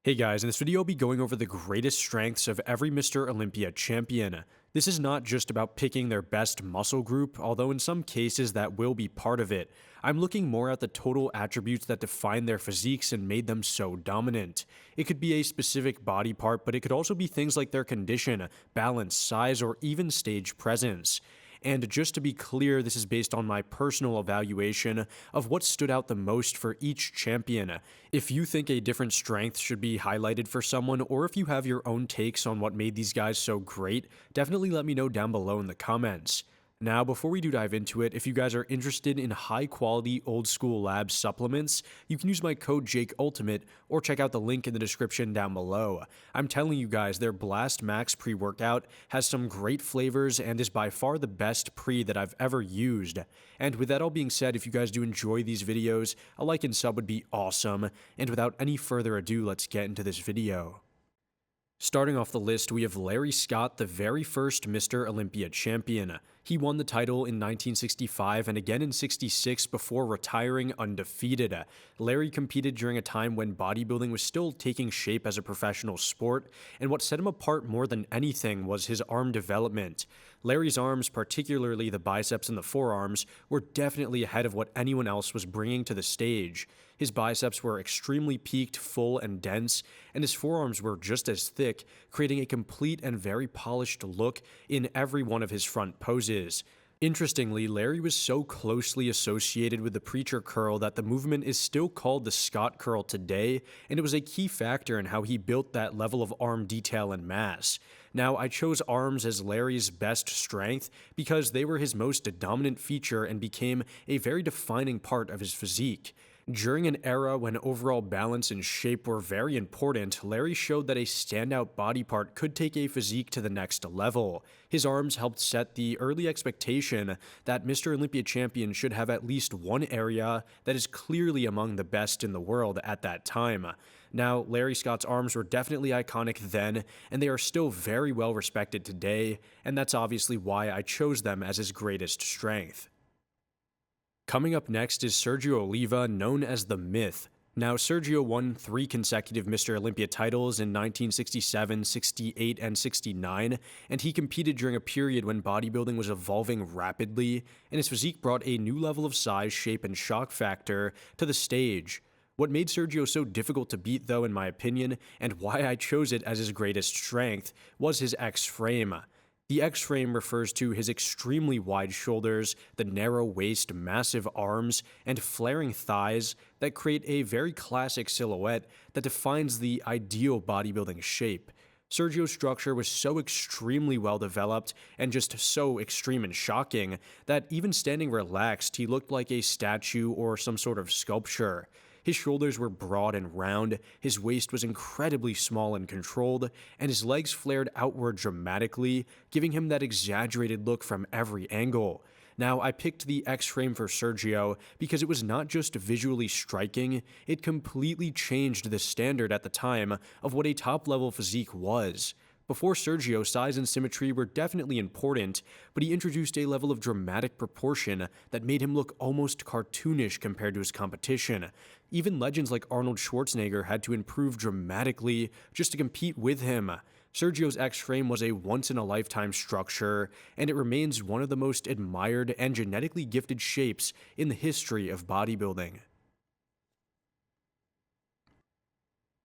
Hey guys, in this video I'll be going over the greatest strengths of every Mr. Olympia champion. This is not just about picking their best muscle group, although in some cases that will be part of it. I'm looking more at the total attributes that define their physiques and made them so dominant. It could be a specific body part, but it could also be things like their condition, balance, size, or even stage presence. And just to be clear, this is based on my personal evaluation of what stood out the most for each champion. If you think a different strength should be highlighted for someone, or if you have your own takes on what made these guys so great, definitely let me know down below in the comments. Now, before we do dive into it, if you guys are interested in high-quality old-school lab supplements, you can use my code JakeUltimate or check out the link in the description down below. I'm telling you guys, their Blast Max pre-workout has some great flavors and is by far the best pre that I've ever used. And with that all being said, if you guys do enjoy these videos, a like and sub would be awesome. And without any further ado, let's get into this video. Starting off the list, we have Larry Scott, the very first Mr. Olympia champion. He won the title in 1965 and again in 66 before retiring undefeated. Larry competed during a time when bodybuilding was still taking shape as a professional sport, and what set him apart more than anything was his arm development. Larry's arms, particularly the biceps and the forearms, were definitely ahead of what anyone else was bringing to the stage. His biceps were extremely peaked, full, and dense, and his forearms were just as thick, creating a complete and very polished look in every one of his front poses. Interestingly, Larry was so closely associated with the preacher curl that the movement is still called the Scott curl today, and it was a key factor in how he built that level of arm detail and mass. Now, I chose arms as Larry's best strength because they were his most dominant feature and became a very defining part of his physique. During an era when overall balance and shape were very important, Larry showed that a standout body part could take a physique to the next level. His arms helped set the early expectation that Mr. Olympia champion should have at least one area that is clearly among the best in the world at that time. Now, Larry Scott's arms were definitely iconic then, and they are still very well respected today, and that's obviously why I chose them as his greatest strength. Coming up next is Sergio Oliva, known as the Myth. Now, Sergio won 3 consecutive Mr. Olympia titles in 1967, 68, and 69, and he competed during a period when bodybuilding was evolving rapidly, and his physique brought a new level of size, shape, and shock factor to the stage. What made Sergio so difficult to beat, though, in my opinion, and why I chose it as his greatest strength, was his X-frame. The X-frame refers to his extremely wide shoulders, the narrow waist, massive arms, and flaring thighs that create a very classic silhouette that defines the ideal bodybuilding shape. Sergio's structure was so extremely well developed and just so extreme and shocking that even standing relaxed, he looked like a statue or some sort of sculpture. His shoulders were broad and round, his waist was incredibly small and controlled, and his legs flared outward dramatically, giving him that exaggerated look from every angle. Now, I picked the X-frame for Sergio because it was not just visually striking, it completely changed the standard at the time of what a top-level physique was. Before Sergio, size and symmetry were definitely important, but he introduced a level of dramatic proportion that made him look almost cartoonish compared to his competition. Even legends like Arnold Schwarzenegger had to improve dramatically just to compete with him. Sergio's X-frame was a once-in-a-lifetime structure, and it remains one of the most admired and genetically gifted shapes in the history of bodybuilding.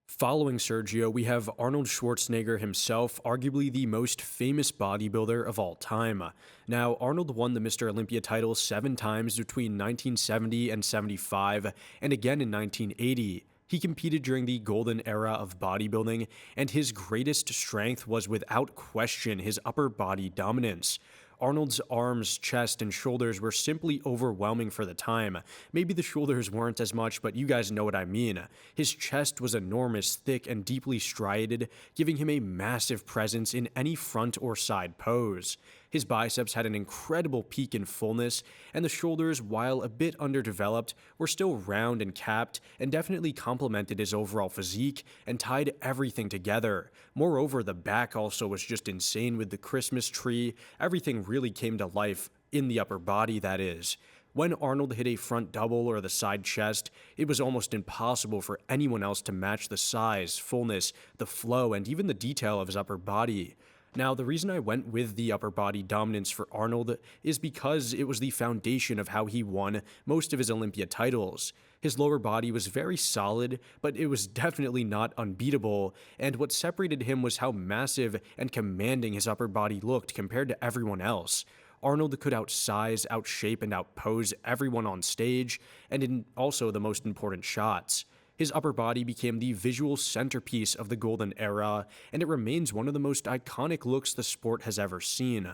Following Sergio, we have Arnold Schwarzenegger himself, arguably the most famous bodybuilder of all time. Now, Arnold won the Mr. Olympia title 7 times between 1970 and 75, and again in 1980. He competed during the golden era of bodybuilding, and his greatest strength was without question his upper body dominance. Arnold's arms, chest, and shoulders were simply overwhelming for the time. Maybe the shoulders weren't as much, but you guys know what I mean. His chest was enormous, thick, and deeply striated, giving him a massive presence in any front or side pose. His biceps had an incredible peak in fullness, and the shoulders, while a bit underdeveloped, were still round and capped, and definitely complemented his overall physique and tied everything together. Moreover, the back also was just insane with the Christmas tree. Everything really came to life in the upper body, that is. When Arnold hit a front double or the side chest, it was almost impossible for anyone else to match the size, fullness, the flow, and even the detail of his upper body. Now, the reason I went with the upper body dominance for Arnold is because it was the foundation of how he won most of his Olympia titles. His lower body was very solid, but it was definitely not unbeatable, and what separated him was how massive and commanding his upper body looked compared to everyone else. Arnold could outsize, outshape, and outpose everyone on stage, and in also the most important shots. His upper body became the visual centerpiece of the Golden Era, and it remains one of the most iconic looks the sport has ever seen.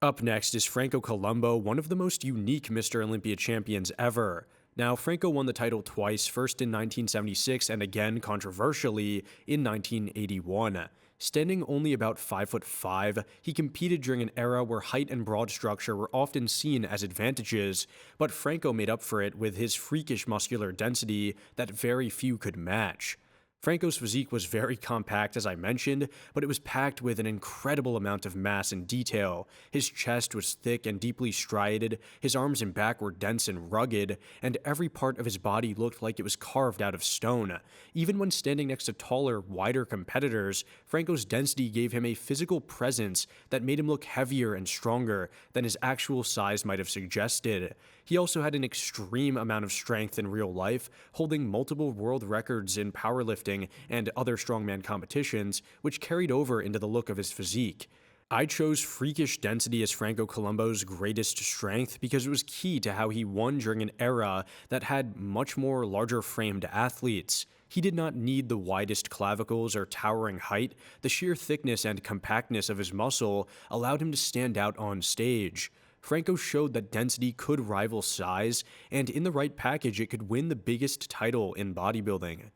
Up next is Franco Columbo, one of the most unique Mr. Olympia champions ever. Now, Franco won the title twice, first in 1976 and again, controversially, in 1981. Standing only about 5'5", he competed during an era where height and broad structure were often seen as advantages, but Franco made up for it with his freakish muscular density that very few could match. Franco's physique was very compact, as I mentioned, but it was packed with an incredible amount of mass and detail. His chest was thick and deeply striated, his arms and back were dense and rugged, and every part of his body looked like it was carved out of stone. Even when standing next to taller, wider competitors, Franco's density gave him a physical presence that made him look heavier and stronger than his actual size might have suggested. He also had an extreme amount of strength in real life, holding multiple world records in powerlifting and other strongman competitions, which carried over into the look of his physique. I chose freakish density as Franco Columbo's greatest strength because it was key to how he won during an era that had much more larger-framed athletes. He did not need the widest clavicles or towering height. The sheer thickness and compactness of his muscle allowed him to stand out on stage. Franco showed that density could rival size, and in the right package it could win the biggest title in bodybuilding.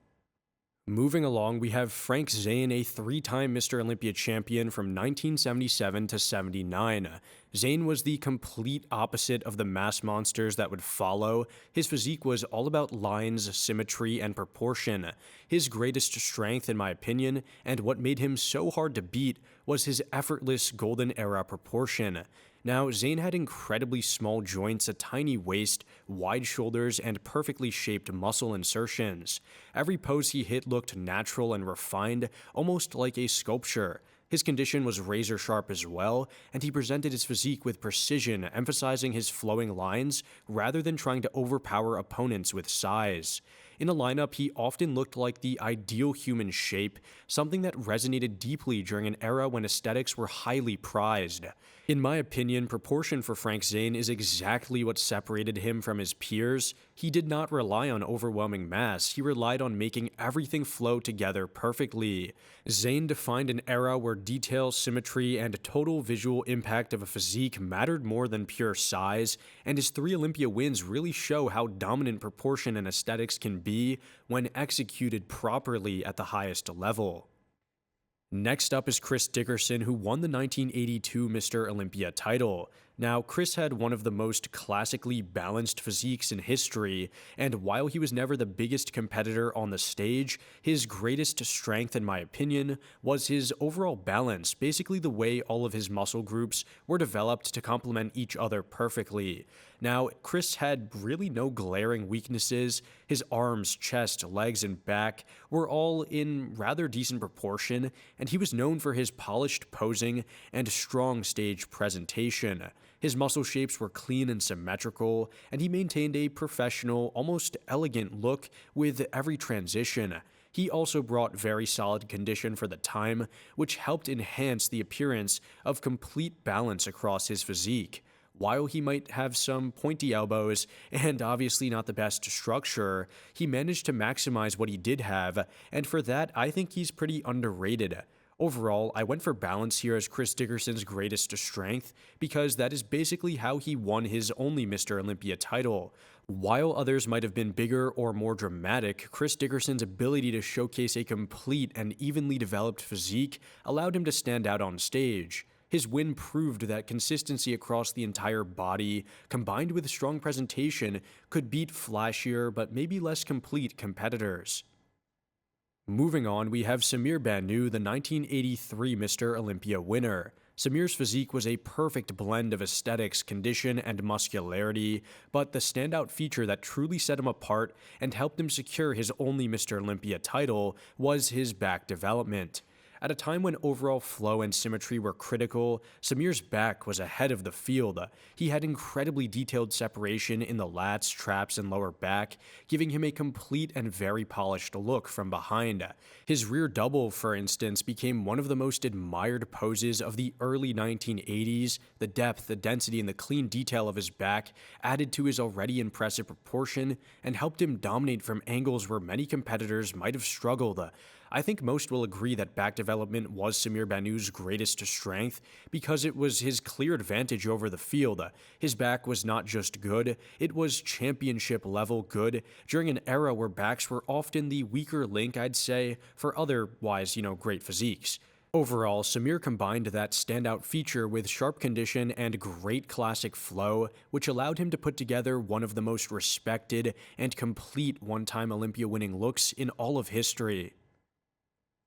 Moving along, we have Frank Zayn, a three-time Mr. Olympia champion from 1977 to 79. Zayn was the complete opposite of the mass monsters that would follow. His physique was all about lines, symmetry, and proportion. His greatest strength, in my opinion, and what made him so hard to beat, was his effortless golden era proportion. Now, Zayn had incredibly small joints, a tiny waist, wide shoulders, and perfectly shaped muscle insertions. Every pose he hit looked natural and refined, almost like a sculpture. His condition was razor sharp as well, and he presented his physique with precision, emphasizing his flowing lines rather than trying to overpower opponents with size. In a lineup, he often looked like the ideal human shape, something that resonated deeply during an era when aesthetics were highly prized. In my opinion, proportion for Frank Zayn is exactly what separated him from his peers. He did not rely on overwhelming mass, he relied on making everything flow together perfectly. Zayn defined an era where detail, symmetry, and total visual impact of a physique mattered more than pure size, and his 3 Olympia wins really show how dominant proportion and aesthetics can be when executed properly at the highest level. Next up is Chris Dickerson, who won the 1982 Mr. Olympia title. Now, Chris had one of the most classically balanced physiques in history, and while he was never the biggest competitor on the stage, his greatest strength, in my opinion, was his overall balance, basically the way all of his muscle groups were developed to complement each other perfectly. Now, Chris had really no glaring weaknesses. His arms, chest, legs, and back were all in rather decent proportion, and he was known for his polished posing and strong stage presentation. His muscle shapes were clean and symmetrical, and he maintained a professional, almost elegant look with every transition. He also brought very solid condition for the time, which helped enhance the appearance of complete balance across his physique. While he might have some pointy elbows and obviously not the best structure, he managed to maximize what he did have, and for that, I think he's pretty underrated. Overall, I went for balance here as Chris Dickerson's greatest strength, because that is basically how he won his only Mr. Olympia title. While others might have been bigger or more dramatic, Chris Dickerson's ability to showcase a complete and evenly developed physique allowed him to stand out on stage. His win proved that consistency across the entire body, combined with strong presentation, could beat flashier but maybe less complete competitors. Moving on, we have Samir Banu, the 1983 Mr. Olympia winner. Samir's physique was a perfect blend of aesthetics, condition, and muscularity, but the standout feature that truly set him apart and helped him secure his only Mr. Olympia title was his back development. At a time when overall flow and symmetry were critical, Samir's back was ahead of the field. He had incredibly detailed separation in the lats, traps, and lower back, giving him a complete and very polished look from behind. His rear double, for instance, became one of the most admired poses of the early 1980s. The depth, the density, and the clean detail of his back added to his already impressive proportion and helped him dominate from angles where many competitors might have struggled. I think most will agree that back development was Samir Banu's greatest strength because it was his clear advantage over the field. His back was not just good, it was championship level good during an era where backs were often the weaker link, I'd say, for otherwise, great physiques. Overall, Samir combined that standout feature with sharp condition and great classic flow, which allowed him to put together one of the most respected and complete one-time Olympia winning looks in all of history.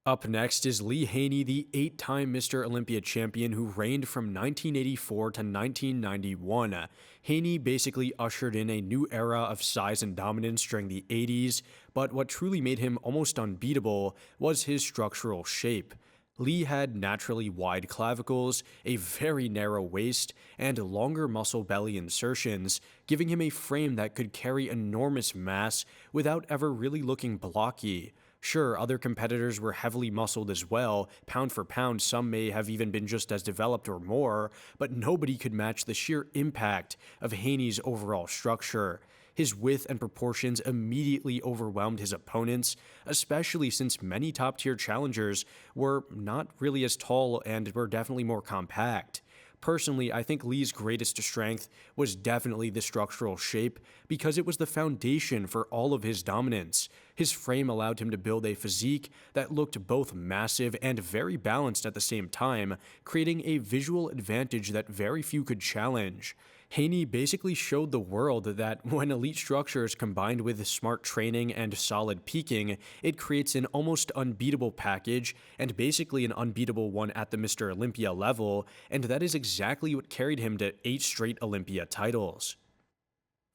Up next is Lee Haney, the 8-time Mr. Olympia champion who reigned from 1984 to 1991. Haney basically ushered in a new era of size and dominance during the 80s, but what truly made him almost unbeatable was his structural shape. Lee had naturally wide clavicles, a very narrow waist, and longer muscle belly insertions, giving him a frame that could carry enormous mass without ever really looking blocky. Sure, other competitors were heavily muscled as well, pound for pound some may have even been just as developed or more, but nobody could match the sheer impact of Haney's overall structure. His width and proportions immediately overwhelmed his opponents, especially since many top-tier challengers were not really as tall and were definitely more compact. Personally, I think Lee's greatest strength was definitely the structural shape because it was the foundation for all of his dominance. His frame allowed him to build a physique that looked both massive and very balanced at the same time, creating a visual advantage that very few could challenge. Haney basically showed the world that when elite structures combined with smart training and solid peaking, it creates an almost unbeatable package, and basically an unbeatable one at the Mr. Olympia level, and that is exactly what carried him to 8 straight Olympia titles.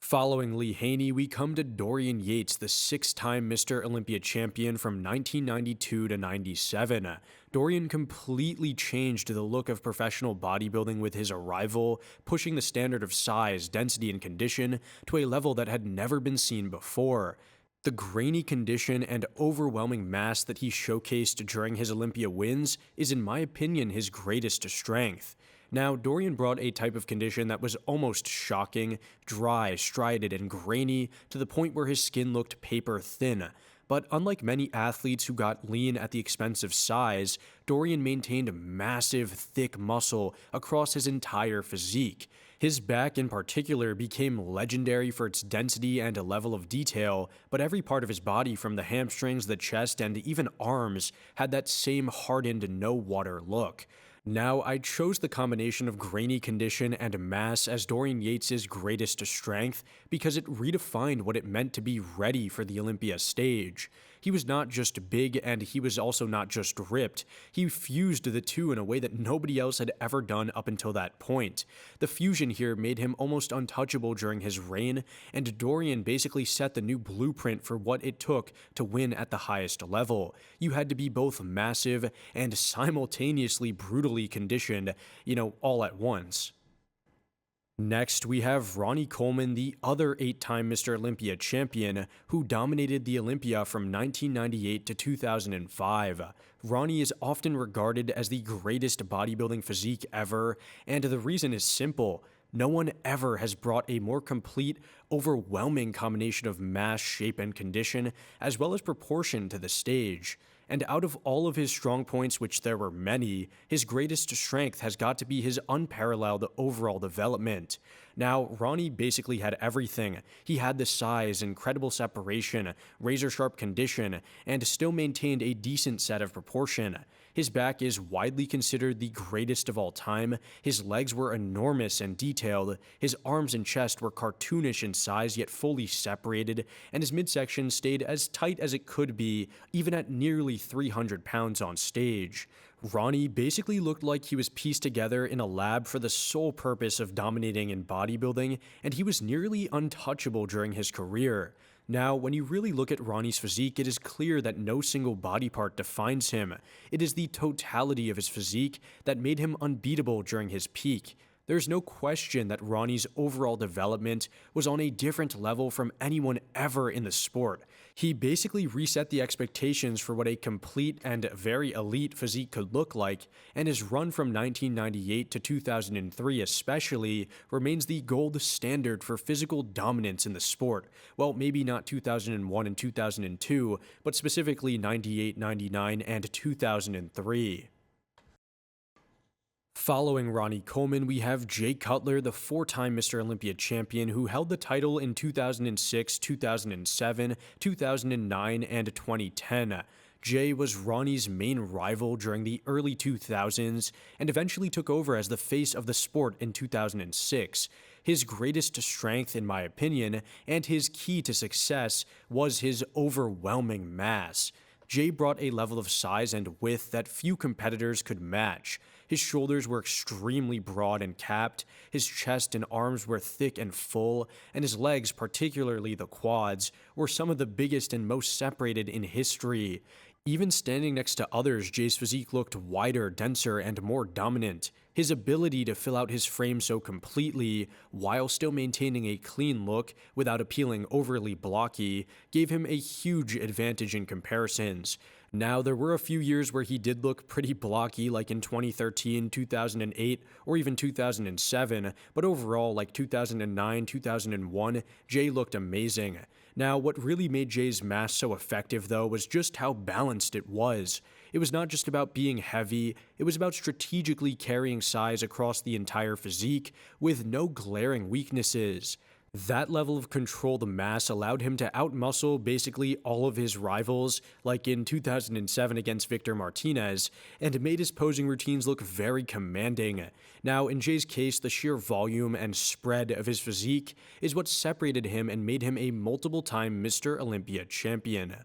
Following Lee Haney, we come to Dorian Yates, the 6-time Mr. Olympia champion from 1992 to 97. Dorian completely changed the look of professional bodybuilding with his arrival, pushing the standard of size, density, and condition to a level that had never been seen before. The grainy condition and overwhelming mass that he showcased during his Olympia wins is, in my opinion, his greatest strength. Now, Dorian brought a type of condition that was almost shocking, dry, strided, and grainy to the point where his skin looked paper thin. But unlike many athletes who got lean at the expense of size, Dorian maintained massive, thick muscle across his entire physique. His back in particular became legendary for its density and level of detail, but every part of his body from the hamstrings, the chest, and even arms had that same hardened, no-water look. Now, I chose the combination of grainy condition and mass as Dorian Yates' greatest strength because it redefined what it meant to be ready for the Olympia stage. He was not just big and he was also not just ripped. He fused the two in a way that nobody else had ever done up until that point. The fusion here made him almost untouchable during his reign, and Dorian basically set the new blueprint for what it took to win at the highest level. You had to be both massive and simultaneously brutally conditioned, all at once. Next, we have Ronnie Coleman, the other 8-time Mr. Olympia champion, who dominated the Olympia from 1998 to 2005. Ronnie is often regarded as the greatest bodybuilding physique ever, and the reason is simple. No one ever has brought a more complete, overwhelming combination of mass, shape, and condition, as well as proportion to the stage. And out of all of his strong points, which there were many, his greatest strength has got to be his unparalleled overall development. Now, Ronnie basically had everything. He had the size, incredible separation, razor-sharp condition, and still maintained a decent set of proportion. His back is widely considered the greatest of all time, his legs were enormous and detailed, his arms and chest were cartoonish in size yet fully separated, and his midsection stayed as tight as it could be, even at nearly 300 pounds on stage. Ronnie basically looked like he was pieced together in a lab for the sole purpose of dominating in bodybuilding, and he was nearly untouchable during his career. Now, when you really look at Ronnie's physique, it is clear that no single body part defines him. It is the totality of his physique that made him unbeatable during his peak. There's no question that Ronnie's overall development was on a different level from anyone ever in the sport. He basically reset the expectations for what a complete and very elite physique could look like, and his run from 1998 to 2003 especially remains the gold standard for physical dominance in the sport. Well, maybe not 2001 and 2002, but specifically 98, 99, and 2003. Following Ronnie Coleman, we have Jay Cutler, the four-time Mr. Olympia champion who held the title in 2006, 2007, 2009, and 2010. Jay was Ronnie's main rival during the early 2000s and eventually took over as the face of the sport in 2006. His greatest strength, in my opinion, and his key to success was his overwhelming mass. Jay brought a level of size and width that few competitors could match. His shoulders were extremely broad and capped, his chest and arms were thick and full, and his legs, particularly the quads, were some of the biggest and most separated in history. Even standing next to others, Jay's physique looked wider, denser, and more dominant. His ability to fill out his frame so completely, while still maintaining a clean look without appealing overly blocky, gave him a huge advantage in comparisons. Now, there were a few years where he did look pretty blocky, like in 2013, 2008, or even 2007, but overall, like 2009, 2001, Jay looked amazing. Now, what really made Jay's mass so effective, though, was just how balanced it was. It was not just about being heavy, it was about strategically carrying size across the entire physique, with no glaring weaknesses. That level of controlled mass allowed him to outmuscle basically all of his rivals, like in 2007 against Victor Martinez, and made his posing routines look very commanding. Now, in Jay's case, the sheer volume and spread of his physique is what separated him and made him a multiple-time Mr. Olympia champion.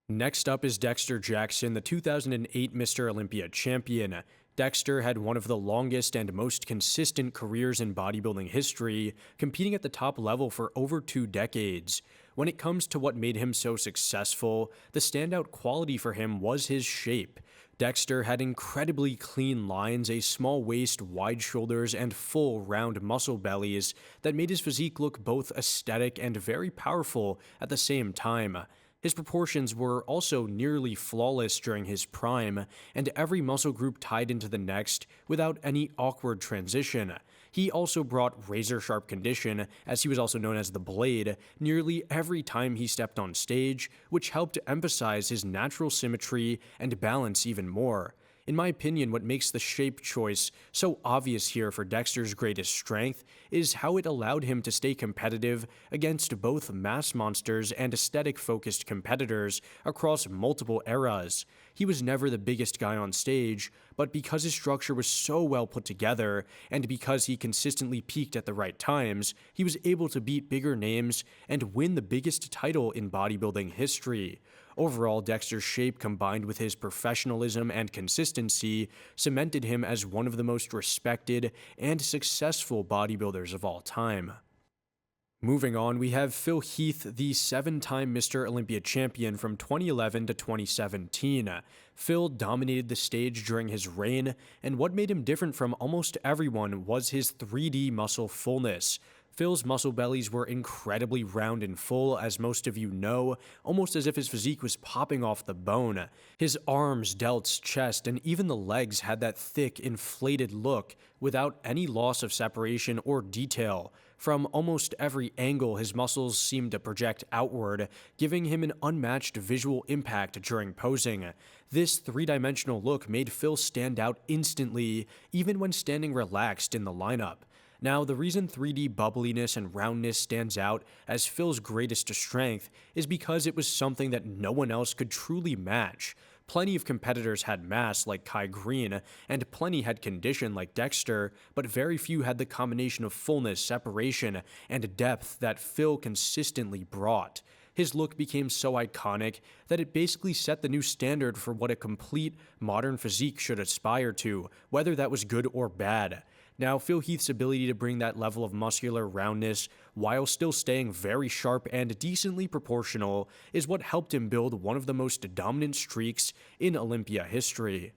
Next up is Dexter Jackson, the 2008 Mr. Olympia champion. Dexter had one of the longest and most consistent careers in bodybuilding history, competing at the top level for over 2 decades. When it comes to what made him so successful, the standout quality for him was his shape. Dexter had incredibly clean lines, a small waist, wide shoulders, and full, round muscle bellies that made his physique look both aesthetic and very powerful at the same time. His proportions were also nearly flawless during his prime, and every muscle group tied into the next without any awkward transition. He also brought razor-sharp condition, as he was also known as the Blade, nearly every time he stepped on stage, which helped emphasize his natural symmetry and balance even more. In my opinion, what makes the shape choice so obvious here for Dexter's greatest strength is how it allowed him to stay competitive against both mass monsters and aesthetic-focused competitors across multiple eras. He was never the biggest guy on stage, but because his structure was so well put together, and because he consistently peaked at the right times, he was able to beat bigger names and win the biggest title in bodybuilding history. Overall, Dexter's shape combined with his professionalism and consistency cemented him as one of the most respected and successful bodybuilders of all time. Moving on, we have Phil Heath, the 7-time Mr. Olympia champion from 2011 to 2017. Phil dominated the stage during his reign, and what made him different from almost everyone was his 3D muscle fullness. Phil's muscle bellies were incredibly round and full, as most of you know, almost as if his physique was popping off the bone. His arms, delts, chest, and even the legs had that thick, inflated look, without any loss of separation or detail. From almost every angle, his muscles seemed to project outward, giving him an unmatched visual impact during posing. This three-dimensional look made Phil stand out instantly, even when standing relaxed in the lineup. Now, the reason 3D bubbliness and roundness stands out as Phil's greatest strength is because it was something that no one else could truly match. Plenty of competitors had mass like Kai Green, and plenty had condition like Dexter, but very few had the combination of fullness, separation, and depth that Phil consistently brought. his look became so iconic that it basically set the new standard for what a complete modern physique should aspire to, whether that was good or bad. Now, Phil Heath's ability to bring that level of muscular roundness while still staying very sharp and decently proportional is what helped him build one of the most dominant streaks in Olympia history.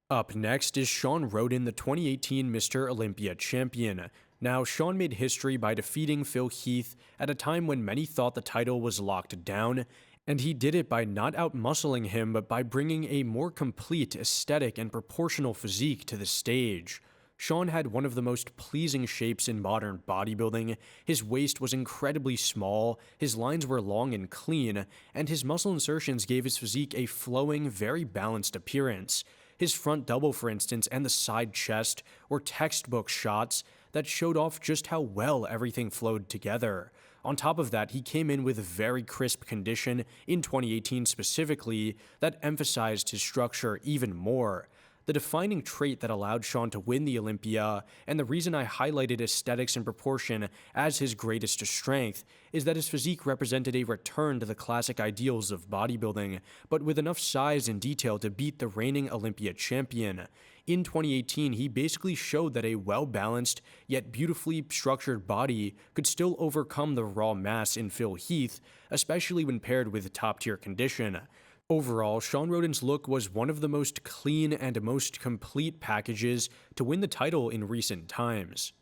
Up next is Shawn Rhoden, the 2018 Mr. Olympia champion. Now, Shawn made history by defeating Phil Heath at a time when many thought the title was locked down, and he did it by not out-muscling him, but by bringing a more complete, aesthetic, and proportional physique to the stage. Shawn had one of the most pleasing shapes in modern bodybuilding. His waist was incredibly small, his lines were long and clean, and his muscle insertions gave his physique a flowing, very balanced appearance. His front double, for instance, and the side chest were textbook shots that showed off just how well everything flowed together. On top of that, he came in with very crisp condition in 2018 specifically that emphasized his structure even more. The defining trait that allowed Shawn to win the Olympia, and the reason I highlighted aesthetics and proportion as his greatest strength, is that his physique represented a return to the classic ideals of bodybuilding, but with enough size and detail to beat the reigning Olympia champion. In 2018, he basically showed that a well-balanced, yet beautifully structured body could still overcome the raw mass in Phil Heath, especially when paired with top-tier condition. Overall, Shawn Rhoden's look was one of the most clean and most complete packages to win the title in recent times.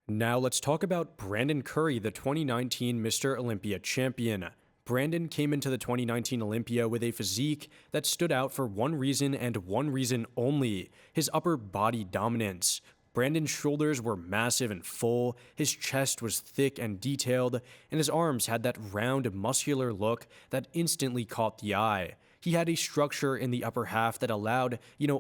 Now let's talk about Brandon Curry, the 2019 Mr. Olympia champion. Brandon came into the 2019 Olympia with a physique that stood out for one reason and one reason only: his upper body dominance. Brandon's shoulders were massive and full, his chest was thick and detailed, and his arms had that round, muscular look that instantly caught the eye. He had a structure in the upper half that allowed,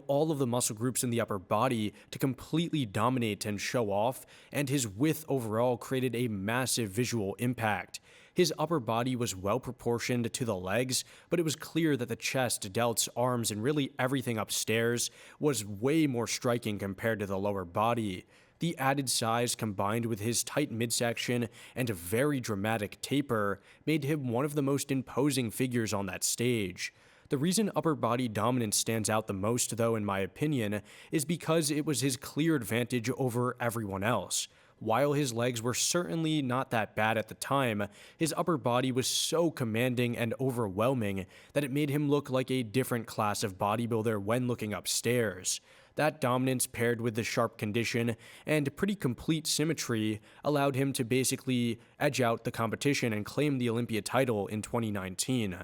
all of the muscle groups in the upper body to completely dominate and show off, and his width overall created a massive visual impact. His upper body was well proportioned to the legs, but it was clear that the chest, delts, arms, and really everything upstairs was way more striking compared to the lower body. The added size combined with his tight midsection and a very dramatic taper made him one of the most imposing figures on that stage. The reason upper body dominance stands out the most, though, in my opinion, is because it was his clear advantage over everyone else. While his legs were certainly not that bad at the time, his upper body was so commanding and overwhelming that it made him look like a different class of bodybuilder when looking upstairs. That dominance paired with the sharp condition and pretty complete symmetry allowed him to basically edge out the competition and claim the Olympia title in 2019.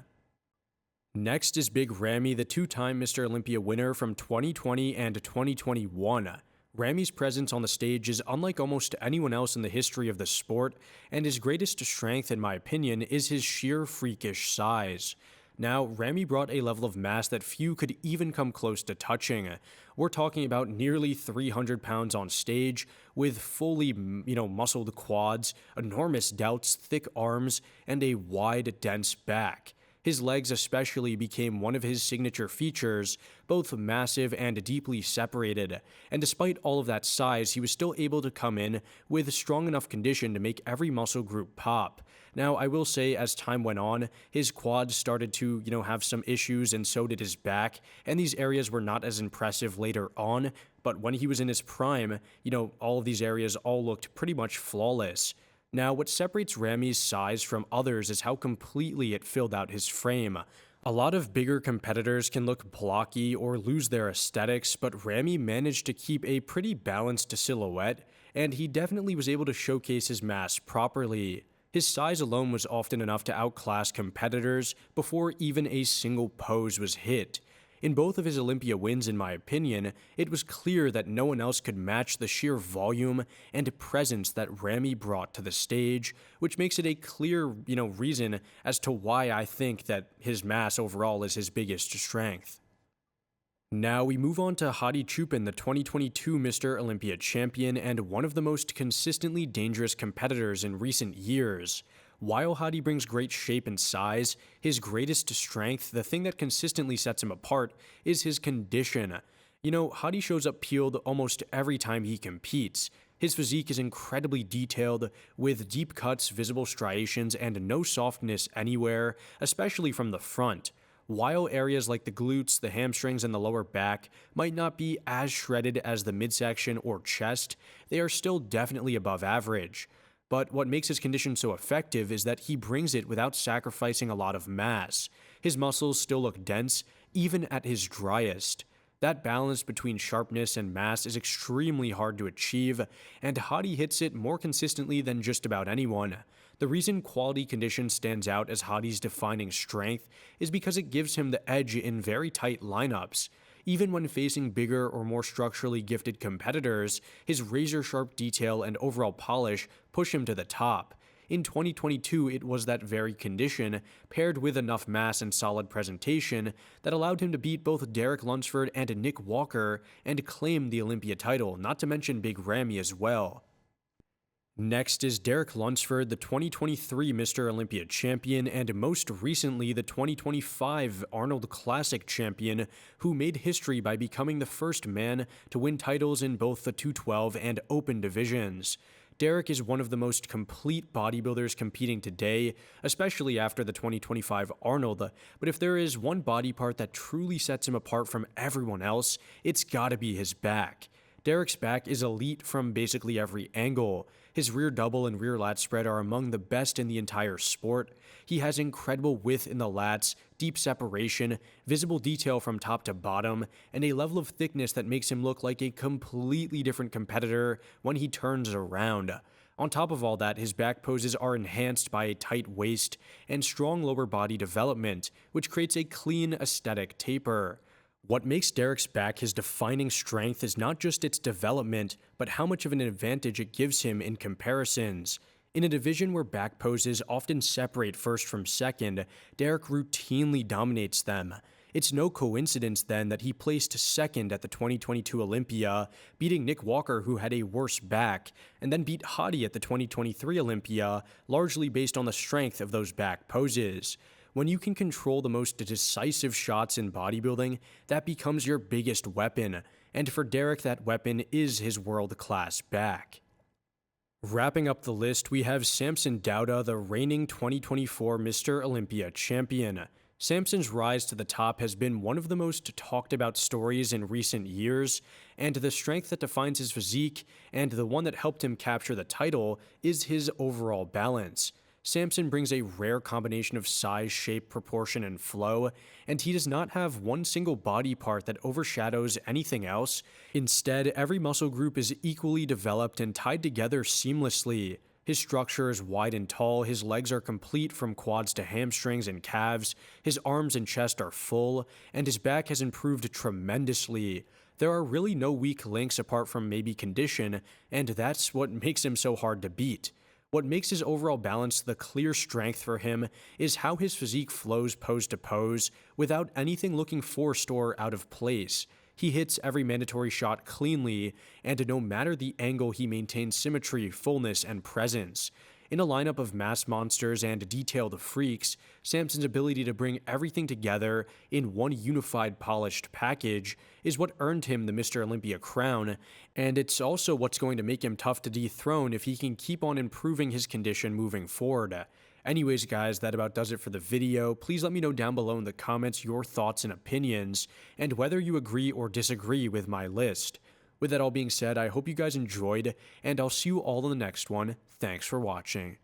Next is Big Ramy, the two-time Mr. Olympia winner from 2020 and 2021. Ramy's presence on the stage is unlike almost anyone else in the history of the sport, and his greatest strength, in my opinion, is his sheer freakish size. Now, Ramy brought a level of mass that few could even come close to touching. We're talking about nearly 300 pounds on stage, with fully, muscled quads, enormous delts, thick arms, and a wide, dense back. His legs especially became one of his signature features, both massive and deeply separated, and despite all of that size, he was still able to come in with strong enough condition to make every muscle group pop. Now, I will say, as time went on, his quads started to, have some issues, and so did his back, and these areas were not as impressive later on, but when he was in his prime, all of these areas all looked pretty much flawless. Now, what separates Ramy's size from others is how completely it filled out his frame. A lot of bigger competitors can look blocky or lose their aesthetics, but Ramy managed to keep a pretty balanced silhouette, and he definitely was able to showcase his mass properly. His size alone was often enough to outclass competitors before even a single pose was hit. In both of his Olympia wins, in my opinion, it was clear that no one else could match the sheer volume and presence that Ramy brought to the stage, which makes it a clear, reason as to why I think that his mass overall is his biggest strength. Now we move on to Hottie, the 2022 Mr. Olympia champion and one of the most consistently dangerous competitors in recent years. While Hottie brings great shape and size, his greatest strength, the thing that consistently sets him apart, is his condition. Hottie shows up peeled almost every time he competes. His physique is incredibly detailed, with deep cuts, visible striations, and no softness anywhere, especially from the front. While areas like the glutes, the hamstrings, and the lower back might not be as shredded as the midsection or chest, they are still definitely above average. But what makes his condition so effective is that he brings it without sacrificing a lot of mass. His muscles still look dense, even at his driest. That balance between sharpness and mass is extremely hard to achieve, and Hottie hits it more consistently than just about anyone. The reason quality condition stands out as Hottie's defining strength is because it gives him the edge in very tight lineups. Even when facing bigger or more structurally gifted competitors, his razor-sharp detail and overall polish push him to the top. In 2022, it was that very condition, paired with enough mass and solid presentation, that allowed him to beat both Derek Lunsford and Nick Walker and claim the Olympia title, not to mention Big Ramy as well. Next is Derek Lunsford, the 2023 Mr. Olympia champion and most recently the 2025 Arnold Classic champion, who made history by becoming the first man to win titles in both the 212 and open divisions. Derek is one of the most complete bodybuilders competing today, especially after the 2025 Arnold, but if there is one body part that truly sets him apart from everyone else, it's gotta be his back. Derek's back is elite from basically every angle. His rear double and rear lat spread are among the best in the entire sport. He has incredible width in the lats, deep separation, visible detail from top to bottom, and a level of thickness that makes him look like a completely different competitor when he turns around. On top of all that, his back poses are enhanced by a tight waist and strong lower body development, which creates a clean, aesthetic taper. What makes Derek's back his defining strength is not just its development, but how much of an advantage it gives him in comparisons. In a division where back poses often separate first from second, Derek routinely dominates them. It's no coincidence then that he placed second at the 2022 Olympia, beating Nick Walker, who had a worse back, and then beat Hottie at the 2023 Olympia, largely based on the strength of those back poses. When you can control the most decisive shots in bodybuilding, that becomes your biggest weapon, and for Derek that weapon is his world-class back. Wrapping up the list, we have Samson Dauda, the reigning 2024 Mr. Olympia champion. Samson's rise to the top has been one of the most talked about stories in recent years, and the strength that defines his physique, and the one that helped him capture the title, is his overall balance. Samson brings a rare combination of size, shape, proportion, and flow, and he does not have one single body part that overshadows anything else. Instead, every muscle group is equally developed and tied together seamlessly. His structure is wide and tall, his legs are complete from quads to hamstrings and calves, his arms and chest are full, and his back has improved tremendously. There are really no weak links apart from maybe condition, and that's what makes him so hard to beat. What makes his overall balance the clear strength for him is how his physique flows pose to pose without anything looking forced or out of place. He hits every mandatory shot cleanly, and no matter the angle, he maintains symmetry, fullness, and presence. In a lineup of mass monsters and detailed freaks, Samson's ability to bring everything together in one unified polished package is what earned him the Mr. Olympia crown, and it's also what's going to make him tough to dethrone if he can keep on improving his condition moving forward. Anyways guys, that about does it for the video. Please let me know down below in the comments your thoughts and opinions, and whether you agree or disagree with my list. With that all being said, I hope you guys enjoyed, and I'll see you all in the next one. Thanks for watching.